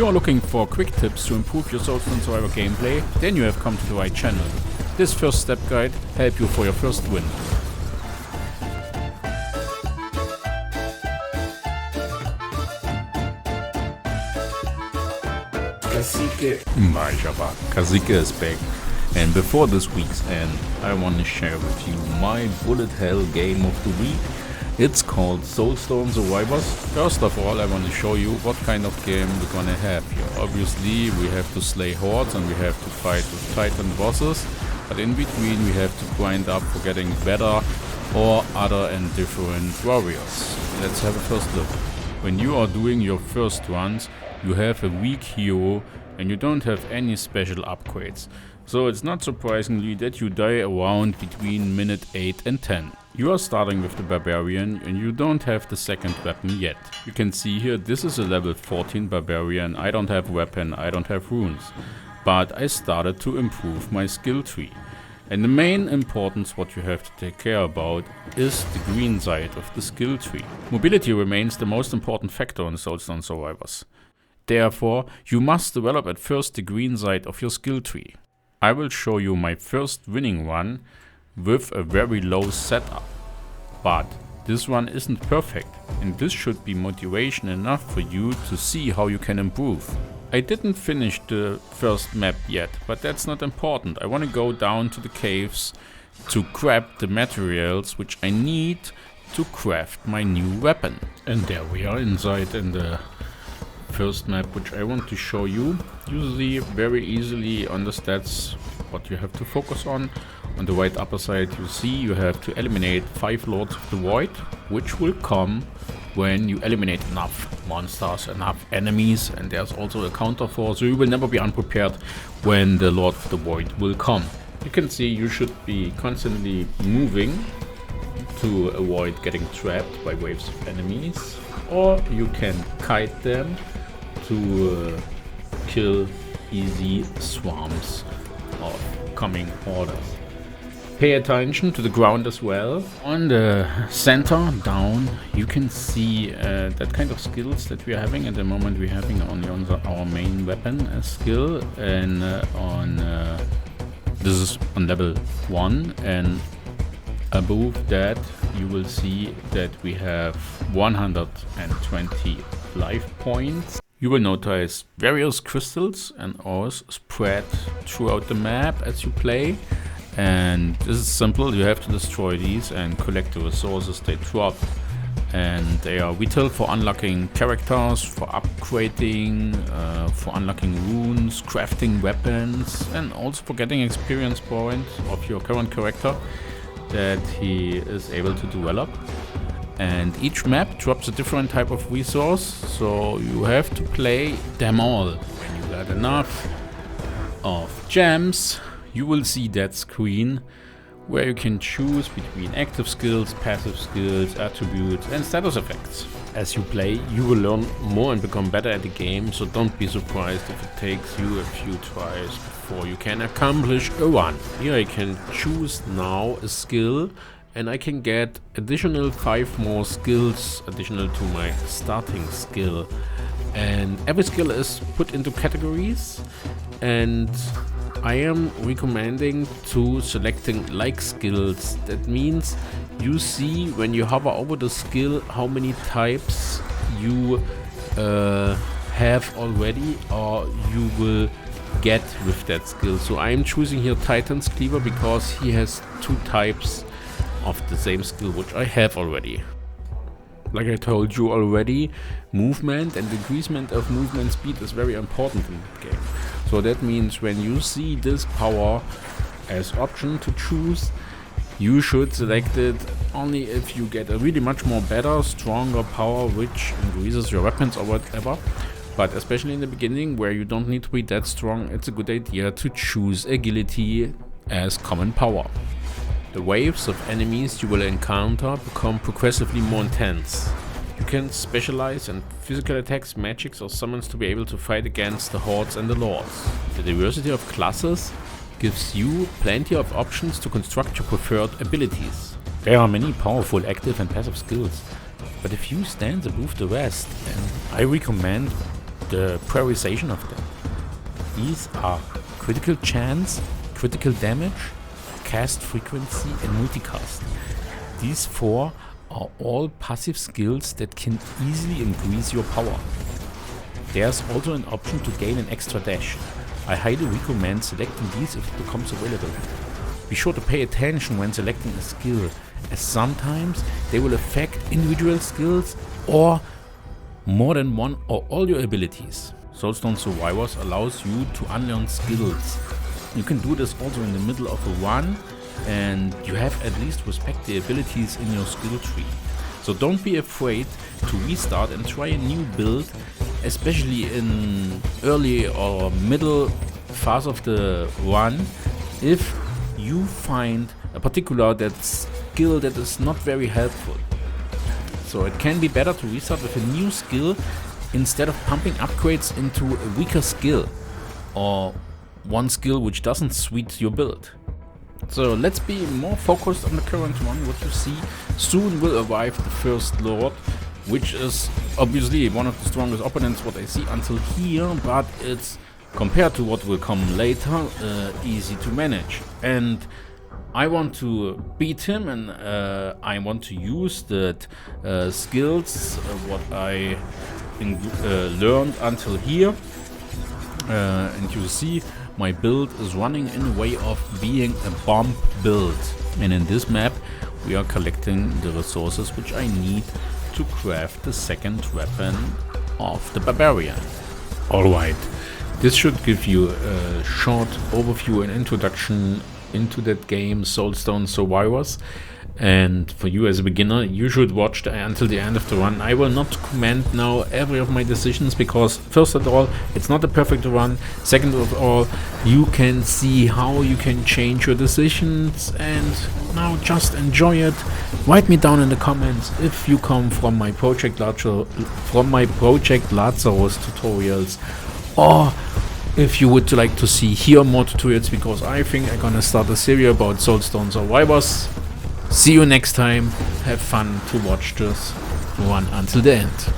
you are looking for quick tips to improve your Soulstone Survivor gameplay, then you have come to the right channel. This first step guide helps you for your first win. Kasike is back, and before this week's end, I want to share with you my bullet hell game of the week. It's called Soulstone Survivors. First of all, I want to show you what kind of game we're gonna have here. Obviously, we have to slay hordes and we have to fight with titan bosses, but in between we have to grind up for getting better or other and different warriors. Let's have a first look. When you are doing your first runs, you have a weak hero and you don't have any special upgrades. So it's not surprisingly that you die around between minute 8 and 10. You are starting with the Barbarian and you don't have the second weapon yet. You can see here this is a level 14 Barbarian. I don't have weapon, I don't have runes. But I started to improve my skill tree. And the main importance what you have to take care about is the green side of the skill tree. Mobility remains the most important factor in Soulstone Survivors. Therefore, you must develop at first the green side of your skill tree. I will show you my first winning run with a very low setup. But this one isn't perfect, and this should be motivation enough for you to see how you can improve. I didn't finish the first map yet, but that's not important. I want to go down to the caves to grab the materials which I need to craft my new weapon. And there we are inside in the first map which I want to show you. Usually very easily on the stats what you have to focus on. On the right upper side you see you have to eliminate 5 Lords of the Void, which will come when you eliminate enough monsters, enough enemies, and there's also a counter force, so you will never be unprepared when the Lord of the Void will come. You can see you should be constantly moving to avoid getting trapped by waves of enemies, or you can kite them to kill easy swarms of coming orders. Pay attention to the ground as well. On the center down you can see that kind of skills that we are having at the moment. We're having only on our main weapon skill, and this is on level 1, and above that you will see that we have 120 life points. You will notice various crystals and ores spread throughout the map as you play. And this is simple, you have to destroy these and collect the resources they drop. And they are vital for unlocking characters, for upgrading, for unlocking runes, crafting weapons, and also for getting experience points of your current character that he is able to develop. And each map drops a different type of resource, so you have to play them all. When you got enough of gems, you will see that screen where you can choose between active skills, passive skills, attributes and status effects. As you play, you will learn more and become better at the game, so don't be surprised if it takes you a few tries before you can accomplish a run. Here I can choose now a skill, and I can get additional 5 more skills additional to my starting skill. And every skill is put into categories, and I am recommending to selecting like skills. That means you see when you hover over the skill how many types you have already or you will get with that skill. So I am choosing here Titan's Cleaver because he has 2 types of the same skill which I have already. Like I told you already, movement and increasement of movement speed is very important in the game. So that means when you see this power as option to choose, you should select it only if you get a really much more better, stronger power which increases your weapons or whatever. But especially in the beginning where you don't need to be that strong, it's a good idea to choose agility as common power. The waves of enemies you will encounter become progressively more intense. You can specialize in physical attacks, magics or summons to be able to fight against the hordes and the lords. The diversity of classes gives you plenty of options to construct your preferred abilities. There are many powerful active and passive skills, but a few stand above the rest, and I recommend the prioritization of them. These are critical chance, critical damage, cast frequency and multicast. These 4 are all passive skills that can easily increase your power. There's also an option to gain an extra dash. I highly recommend selecting these if it becomes available. Be sure to pay attention when selecting a skill, as sometimes they will affect individual skills or more than one or all your abilities. Soulstone Survivors allows you to unlearn skills. You can do this also in the middle of a run, and you have at least respect the abilities in your skill tree. So don't be afraid to restart and try a new build, especially in early or middle phase of the run, if you find a particular skill that is not very helpful. So it can be better to restart with a new skill instead of pumping upgrades into a weaker skill or one skill which doesn't suit your build. So let's be more focused on the current one. What you see, soon will arrive the first Lord, which is obviously one of the strongest opponents what I see until here, but it's, compared to what will come later, easy to manage. And I want to beat him, and I want to use the skills what I learned until here. And you see my build is running in a way of being a bomb build. And in this map we are collecting the resources which I need to craft the second weapon of the Barbarian. Alright, this should give you a short overview and introduction into that game, Soulstone Survivors. And for you as a beginner, you should watch until the end of the run. I will not comment now every of my decisions, because first of all, it's not a perfect run. Second of all, you can see how you can change your decisions, and now just enjoy it. Write me down in the comments if you come from my Project Lazarus tutorials, or if you would like to hear more tutorials, because I think I'm gonna start a series about Soulstone Survivors. See you next time. Have fun to watch this run until the end.